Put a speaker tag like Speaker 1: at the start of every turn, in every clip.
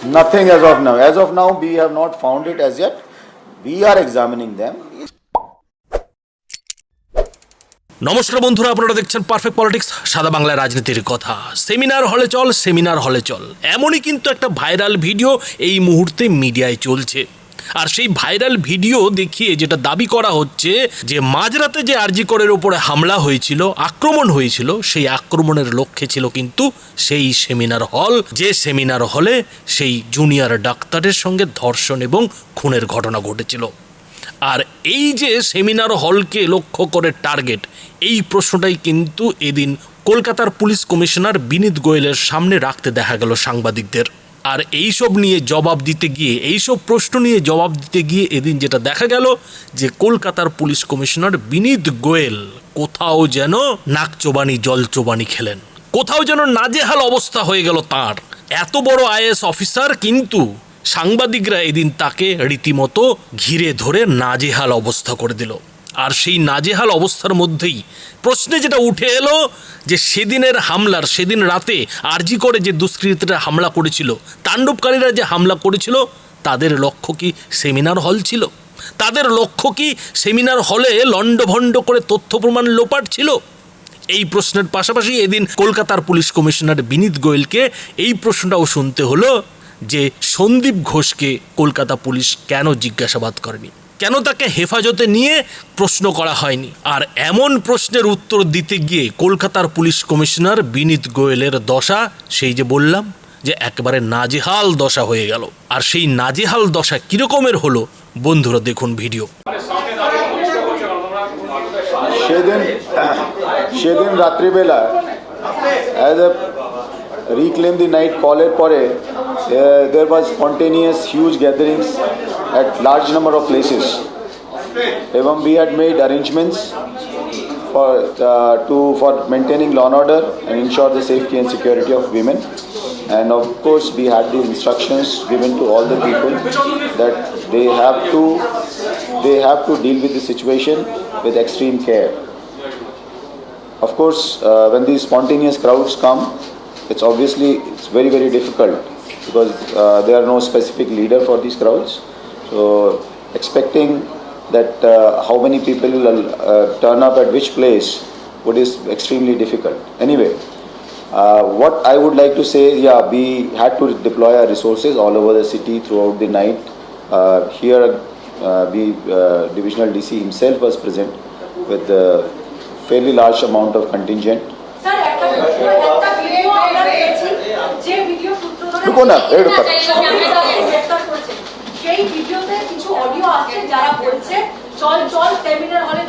Speaker 1: Nothing as of now. As of now, we have not found it as yet. We are examining them.
Speaker 2: নমস্কার বন্ধুরা, আপনারা দেখছেন perfect politics, সাদা বাংলায় রাজনীতির কথা। সেমিনার হলে চল, সেমিনার হলে চল, এমনই কিন্তু একটা ভাইরাল ভিডিও এই মুহূর্তে মিডিয়ায় চলছে। আর সেই ভাইরাল ভিডিও দেখিয়ে যেটা দাবি করা হচ্ছে যে মাঝরাতে যে আরজি করের উপরে হামলা হয়েছিল, আক্রমণ হয়েছিল, সেই আক্রমণের লক্ষ্যে ছিল কিন্তু সেই সেমিনার হল, যে সেমিনার হলে সেই জুনিয়র ডাক্তারের সঙ্গে ধর্ষণ এবং খুনের ঘটনা ঘটেছিল। আর এই যে সেমিনার হলকে লক্ষ্য করে টার্গেট, এই প্রশ্নটাই কিন্তু এদিন কলকাতার পুলিশ কমিশনার বিনীত গোয়েলের সামনে রাখতে দেখা গেল সাংবাদিকদের। আর এইসব নিয়ে জবাব দিতে গিয়ে, এইসব প্রশ্ন নিয়ে জবাব দিতে গিয়ে এদিন যেটা দেখা গেল যে কলকাতার পুলিশ কমিশনার বিনীত গোয়েল কোথাও যেন নাকচোবানি জলচোবানি খেলেন, কোথাও যেন নাজেহাল অবস্থা হয়ে গেল তার। এত বড় আইএএস অফিসার, কিন্তু সাংবাদিকরা এদিন তাকে রীতিমতো ঘিরে ধরে নাজেহাল অবস্থা করে দিল। আর সেই নাজেহাল অবস্থার মধ্যেই প্রশ্নে যেটা উঠে এলো যে সেদিনের হামলার, সেদিন রাতে আরজি করে যে দুষ্কৃতীরা হামলা করেছিল, তাণ্ডবকারীরা যে হামলা করেছিল, তাদের লক্ষ্য কি সেমিনার হল ছিল? তাদের লক্ষ্য কি সেমিনার হলে লণ্ডভণ্ড করে তথ্য প্রমাণ লোপাট ছিল? এই প্রশ্নের পাশাপাশি এদিন কলকাতার পুলিশ কমিশনার বিনীত গোয়েলকে এই প্রশ্নটাও শুনতে হলো যে সন্দীপ ঘোষকে কলকাতা পুলিশ কেন জিজ্ঞাসাবাদ করেনি, কেন তাকে হেফাজতে নিয়ে প্রশ্ন করা হয়নি। আর এমন প্রশ্নের উত্তর দিতে গিয়ে কলকাতার পুলিশ কমিশনার বিনীত গোয়েলের দশা, সেই যে বললাম যে একেবারে নাজেহাল দশা হয়ে গেল। আর সেই নাজেহাল দশা কিরকমের হলো বন্ধুরা দেখুন ভিডিও।
Speaker 1: সেদিন রাত্রিবেলা as a reclaim the night কলের পরে there was spontaneous huge gatherings at large number of places, এবং we had made arrangements for maintaining law and order and ensure the safety and security of women. And of course we had the instructions given to all the people that they have to deal with the situation with extreme care. Of course when these spontaneous crowds come, it's very very difficult because there are no specific leader for these crowds. So expecting that how many people will turn up at which place is extremely difficult. Anyway, what I would like to say, we had to deploy our resources all over the city throughout the night. Here divisional DC himself was present with a fairly large amount of contingent.
Speaker 3: রুকো না, সেই ভিডিওতে কিছু audio আছে যারা বলছে চল চল seminar হলে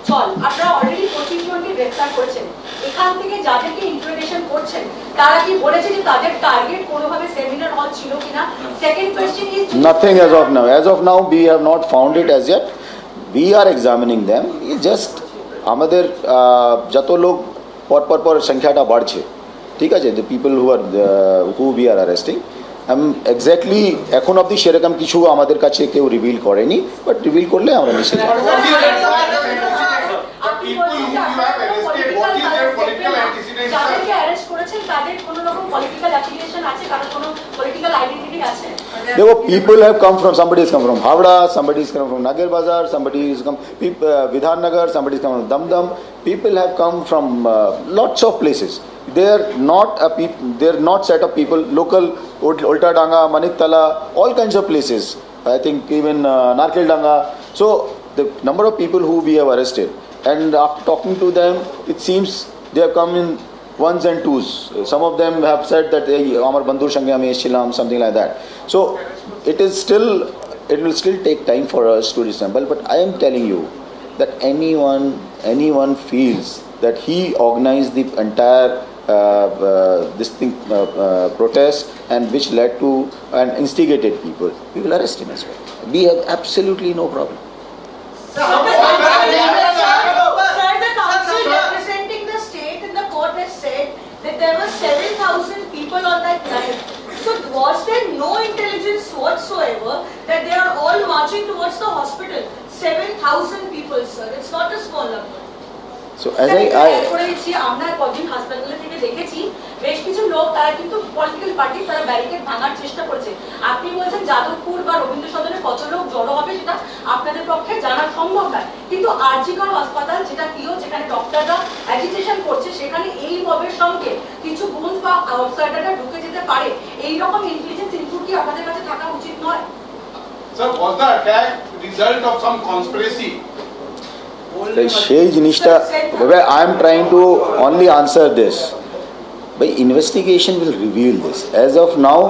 Speaker 3: চল। আপনারা অলরেডি 25 জনকে গ্রেফতার করেছেন। এখান থেকে যাদেরকে ইন্টারোগেশন করছেন তারা কি বলেছে যে তাদের টার্গেট কোনোভাবে সেমিনার হল ছিল কিনা? Second question is
Speaker 1: nothing as of now. As of now we have not found it as yet. We are examining them. Just আমাদের যত লোক পর সংখ্যাটা বাড়ছে, ঠিক আছে, the people who we are arresting, exactly এখন অবধি সেরকম কিছু আমাদের কাছে কেউ রিভিল করেনি, বাট রিভিল করলে আমরা নিশ্চিত देखो, people have come from, somebody has come from Havda, somebody has come from Nagar Bazar, somebody has come Vidhan Nagar, somebody has come from Damdam. People have come from lots of places. They're not set of people, local, Ulta Danga, Maniktala, all kinds of places. I think even Narkel Danga. So the number of people who we have arrested, and after talking to them, it seems they have come in ones and twos. Some of them have said that Amar Bandhur Shange Ami Eshilam, something like that. So it will still take time for us to dissemble. But I am telling you that anyone feels that he organized the entire protest and which led to and instigated people, we will arrest him as well. We have absolutely no problem.
Speaker 4: marching towards the hospital. 7,000 people, sir. It's not a small number.
Speaker 1: So as I
Speaker 3: করে দিচ্ছি, আমরা কদিন হাসপাতালে থেকে দেখেছি বেশ কিছু লোক তারা কিন্তু পলিটিক্যাল পার্টি তারা ব্যারিকেড ভাঙার চেষ্টা করছে। আপনি বলছেন যাদবপুর বা রবীন্দ্র সদনে কত লোক জড়ো হবে সেটা আপনাদের পক্ষে জানা সম্ভব নয়, কিন্তু আরজিকর হাসপাতাল যেটা প্রিয়, যেখানে ডক্টররা অ্যাজিটেশন করছে, সেখানে এই মবের সঙ্গে কিছু গুণ বা আউটসাইডাররা ঢুকে যেতে পারে, এইরকম ইন্টেলিজেন্স ইনপুট কি আপনাদের কাছে থাকা উচিত নয়?
Speaker 5: Sir, was the attack result of some conspiracy?
Speaker 1: সেই জিনিসটা I am trying to only answer this by investigation will reveal this. As of now,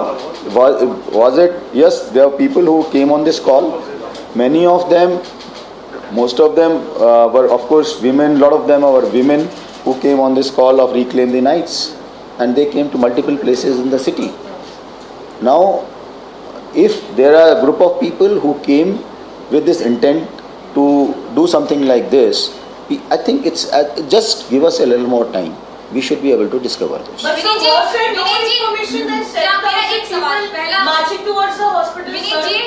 Speaker 1: was it, yes, there are people who came on this call. Many of them, most of them were of course women. A lot of them were women who came on this call of Reclaim the Nights, and they came to multiple places in the city. Now if there are a group of people who came with this intent to do something like this, I think it's just give us a little more time. We should be able to discover this.
Speaker 4: But
Speaker 6: Vineet ji,
Speaker 4: was there no
Speaker 6: Vineet ji,
Speaker 4: information that
Speaker 6: क्या मेरा एक सवाल
Speaker 4: 7,000
Speaker 6: पहला
Speaker 4: people marching towards the hospital,
Speaker 6: Vineet
Speaker 4: sir?
Speaker 6: जी,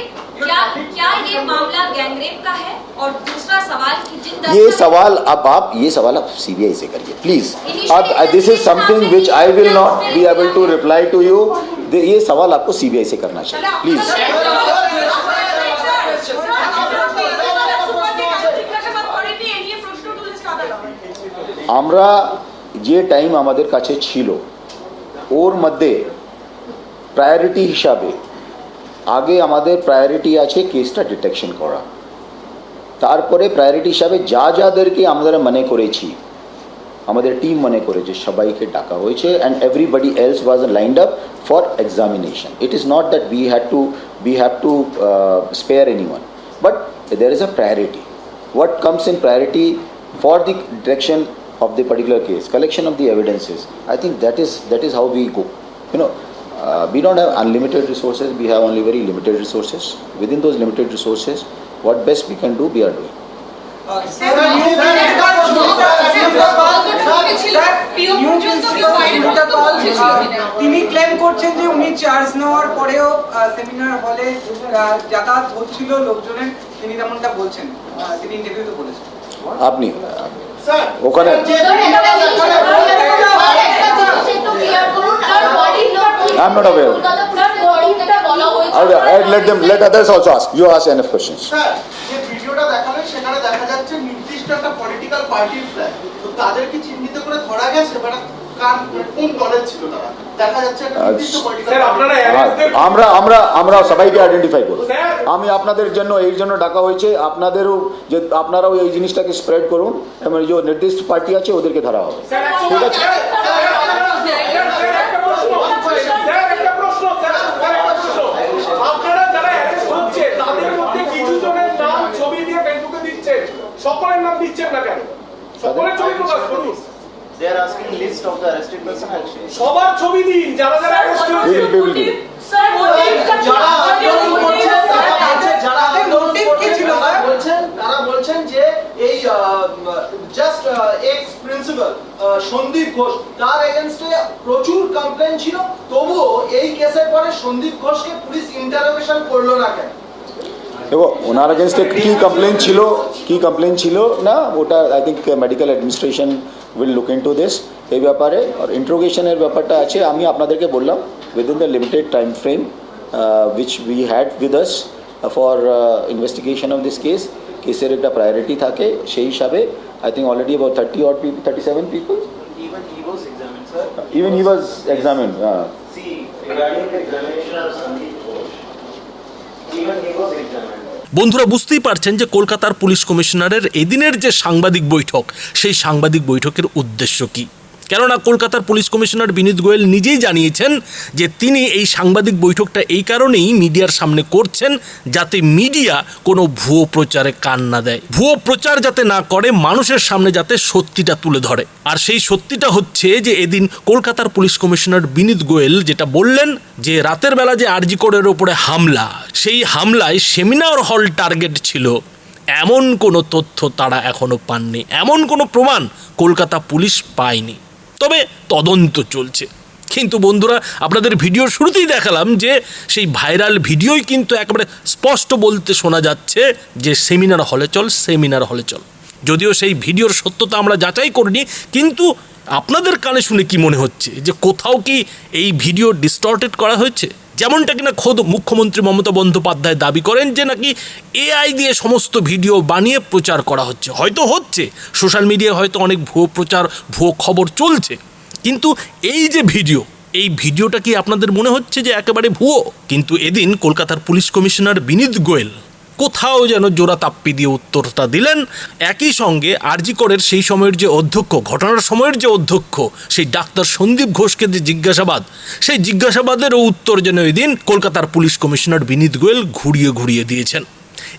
Speaker 6: क्या ये मामला gangrape का है? और दूसरा सवाल कि जिन
Speaker 1: ये
Speaker 6: 10
Speaker 1: सवाल अब आप सीबीआई से करिए प्लीज. अब
Speaker 6: Initially,
Speaker 1: this is something which I will not be able to reply to you. ये सवाल आपको सीबीआई से करना चाहिए प्लीज. আমরা যে টাইম আমাদের কাছে ছিল ওর মধ্যে প্রায়োরিটি হিসাবে আগে আমাদের প্রায়োরিটি আছে কেসটা ডিটেকশন করা, তারপরে প্রায়োরিটি হিসাবে যাদেরকে আমরা মনে করেছি, আমাদের টিম মনে করেছে সবাইকে ডাকা হয়েছে, and everybody else was lined up for examination. It is not that we have to spare anyone, but there is a priority. What comes in priority for the detection of the particular case, collection of the evidences, I think that is how we go. We don't have unlimited resources, we have only very limited resources. Within those limited resources, what best we can do, we are doing.
Speaker 7: তিনি claim করছেন যে উনি charge নেওয়ার পরেও seminar হলে যাতায়াত হচ্ছিল লোকজনের, তিনি তেমনটা বলছেন, তিনি ইন্টারভিউতে বলেছেন।
Speaker 1: আপনি
Speaker 5: Sir,
Speaker 1: ওখানে I'm not aware. Let others also ask. You ask enough questions.
Speaker 8: Sir, যে ভিডিওটা দেখানো সেখানে দেখা যাচ্ছে নির্দিষ্ট একটা পলিটিক্যাল পার্টির ফ্ল্যাগ, তো তাদেরকে চিহ্নিত করে ধরা গেছে, মানে কোন দলের ছিল তারা, দেখা যাচ্ছে একটা নির্দিষ্ট পলিটিক্যাল
Speaker 5: sir, আপনারা
Speaker 1: আমরা সবাইকে আইডেন্টিফাই করব। আমি আপনাদের জন্য এই জন্য ডাকা হয়েছে, আপনাদেরও যে আপনারাও এই জিনিসটাকে স্প্রেড করুন এবং যে নির্দিষ্ট পার্টি আছে ওদেরকে ধরা হবে, ঠিক আছে?
Speaker 5: আপনারা যারা অ্যারেস্ট হচ্ছে তাদের মধ্যে কিছু জনের নাম ছবি দিয়ে ফেসবুকে দিচ্ছেন, সকলের নাম দিচ্ছেন না কেন? সকলের ছবি প্রকাশ করুন।
Speaker 8: They are asking list of the arrested person actually.
Speaker 5: সবার ছবি দিন যারা যারা অ্যারেস্ট হয়েছে।
Speaker 1: We will do.
Speaker 8: যারা আন্দোলন করছেন তারা বলছেন যে এই just ex principal Sandip Ghosh, তার এগেইনস্টে প্রচুর কমপ্লেইন ছিল, তবুও এই কেসের পরে সন্দীপ ঘোষকে পুলিশ ইন্টারোগেশন করলো না কেন?
Speaker 1: দেখো ওনার এগেনস্টে কি কমপ্লেন ছিল না, ওটা I think medical administration will look into this এই ব্যাপারে। আর ইন্ট্রোগেশনের ব্যাপারটা আছে, আমি আপনাদেরকে বললাম within the limited time frame which we had with us for investigation of this কেসের একটা প্রায়োরিটি থাকে, সেই হিসাবে I think already about 37 people.
Speaker 8: Even he was examined, sir.
Speaker 1: Even he was examined.
Speaker 8: See, regarding the examination of Sandeep Ghosh, even he was examined.
Speaker 2: বন্ধুরা বুঝতেই পারছেন যে কলকাতার পুলিশ কমিশনারের এদিনের যে সাংবাদিক বৈঠক, সেই সাংবাদিক বৈঠকের উদ্দেশ্য কী। কেননা কলকাতার পুলিশ কমিশনার বিনীত গোয়েল নিজেই জানিয়েছেন যে তিনি এই সাংবাদিক বৈঠকটা এই কারণেই মিডিয়ার সামনে করছেন যাতে মিডিয়া কোনো ভুয়ো প্রচারে কান না দেয়, ভুয়ো প্রচার যাতে না করে, মানুষের সামনে যাতে সত্যিটা তুলে ধরে। আর সেই সত্যিটা হচ্ছে যে এদিন কলকাতার পুলিশ কমিশনার বিনীত গোয়েল যেটা বললেন যে রাতের বেলা যে আরজি কোডের ওপরে হামলা, সেই হামলায় সেমিনার হল টার্গেট ছিল, এমন কোনো তথ্য তারা এখনও পাননি, এমন কোনো প্রমাণ কলকাতা পুলিশ পায়নি। তবে তদন্ত চলছে। কিন্তু বন্ধুরা আপনাদের ভিডিওর শুরুতেই দেখালাম যে সেই ভাইরাল ভিডিওই কিন্তু একেবারে স্পষ্ট বলতে শোনা যাচ্ছে যে সেমিনার হলে চল, সেমিনার হলে চল। যদিও সেই ভিডিওর সত্যতা আমরা যাচাই করিনি, কিন্তু আপনাদের কানে শুনে কি মনে হচ্ছে যে কোথাও কি এই ভিডিও ডিস্টর্টেড করা হয়েছে? যেমনটা কিনা খোদ মুখ্যমন্ত্রী মমতা বন্দ্যোপাধ্যায় দাবি করেন যে নাকি এআই দিয়ে সমস্ত ভিডিও বানিয়ে প্রচার করা হচ্ছে। হয়তো হচ্ছে, সোশ্যাল মিডিয়ায় হয়তো অনেক ভুয়ো প্রচার, ভুয়ো খবর চলছে, কিন্তু এই যে ভিডিও, এই ভিডিওটা কি আপনাদের মনে হচ্ছে যে একেবারে ভুয়ো? কিন্তু এদিন কলকাতার পুলিশ কমিশনার বিনীত গোয়েল কোথাও যেন জোড়া তাপ্পি দিয়ে উত্তরটা দিলেন। একই সঙ্গে আরজি করের সেই সময়ের যে অধ্যক্ষ, ঘটনার সময়ের যে অধ্যক্ষ, সেই ডাক্তার সন্দীপ ঘোষকে যে জিজ্ঞাসাবাদ, সেই জিজ্ঞাসাবাদেরও উত্তর যেন এদিন কলকাতার পুলিশ কমিশনার বিনীত গোয়েল ঘুরিয়ে ঘুরিয়ে দিয়েছেন।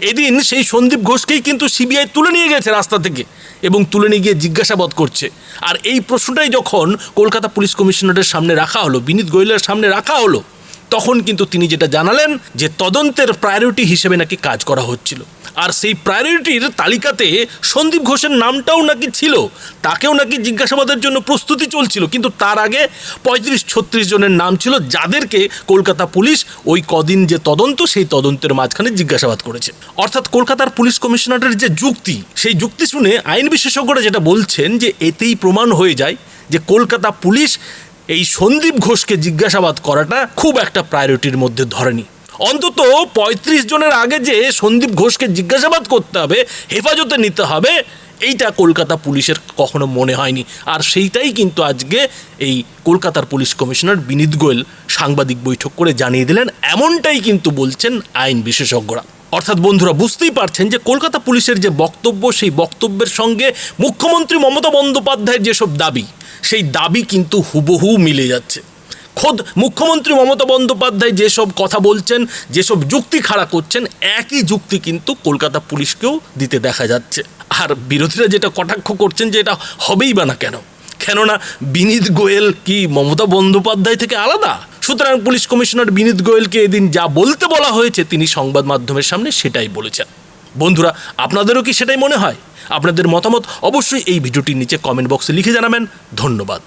Speaker 2: এদিন সেই সন্দীপ ঘোষকেই কিন্তু সিবিআই তুলে নিয়ে গেছে রাস্তা থেকে এবং তুলে নিয়ে গিয়ে জিজ্ঞাসাবাদ করছে। আর এই প্রশ্নটাই যখন কলকাতা পুলিশ কমিশনারের সামনে রাখা হলো, বিনীত গোয়েলের সামনে রাখা হলো, তখন কিন্তু তিনি যেটা জানালেন যে তদন্তের প্রায়োরিটি হিসেবে নাকি কাজ করা হচ্ছিল। আর সেই প্রায়োরিটির তালিকাতে সন্দীপ ঘোষের নামটাও নাকি ছিল, তাকেও নাকি জিজ্ঞাসাবাদের জন্য প্রস্তুতি চলছিল। কিন্তু তার আগে 35-36 জনের নাম ছিল, যাদেরকে কলকাতা পুলিশ ওই কদিন যে তদন্ত, সেই তদন্তের মাঝখানে জিজ্ঞাসাবাদ করেছে। অর্থাৎ কলকাতার পুলিশ কমিশনারের যে যুক্তি, সেই যুক্তি শুনে আইন বিশেষজ্ঞরা যেটা বলছেন যে এতেই প্রমাণ হয়ে যায় যে কলকাতা পুলিশ এই সন্দীপ ঘোষকে জিজ্ঞাসাবাদ করাটা খুব একটা প্রায়োরিটির মধ্যে ধরেনি। অন্তত 35 জনের আগে যে সন্দীপ ঘোষকে জিজ্ঞাসাবাদ করতে হবে, হেফাজতে নিতে হবে, এইটা কলকাতা পুলিশের কখনো মনে হয়নি। আর সেইটাই কিন্তু আজকে এই কলকাতার পুলিশ কমিশনার বিনীত গোয়েল সাংবাদিক বৈঠক করে জানিয়ে দিলেন। এমনটাই কিন্তু বলছেন আইন বিশেষজ্ঞরা। অর্থাৎ বন্ধুরা বুঝতেই পারছেন যে কলকাতা পুলিশের যে বক্তব্য, সেই বক্তব্যের সঙ্গে মুখ্যমন্ত্রী মমতা বন্দ্যোপাধ্যায়ের যেসব দাবি, সেই দাবি কিন্তু হুবহু মিলে যাচ্ছে। খোদ মুখ্যমন্ত্রী মমতা বন্দ্যোপাধ্যায় যেসব কথা বলছেন, যেসব যুক্তি খাড়া করছেন, একই যুক্তি কিন্তু কলকাতা পুলিশকেও দিতে দেখা যাচ্ছে। আর বিরোধীরা যেটা কটাক্ষ করছেন যে এটা হবেই বা না কেন, কেননা বিনীত গোয়েল কি মমতা বন্দ্যোপাধ্যায় থেকে আলাদা? সুতরাং পুলিশ কমিশনার বিনীত গোয়েলকে এদিন যা বলতে বলা হয়েছে, তিনি সংবাদ মাধ্যমের সামনে সেটাই বলেছেন। বন্ধুরা আপনাদেরও কি সেটাই মনে হয়? আপনাদের মতামত অবশ্যই এই ভিডিওটির নিচে কমেন্ট বক্সে লিখে জানাবেন। ধন্যবাদ।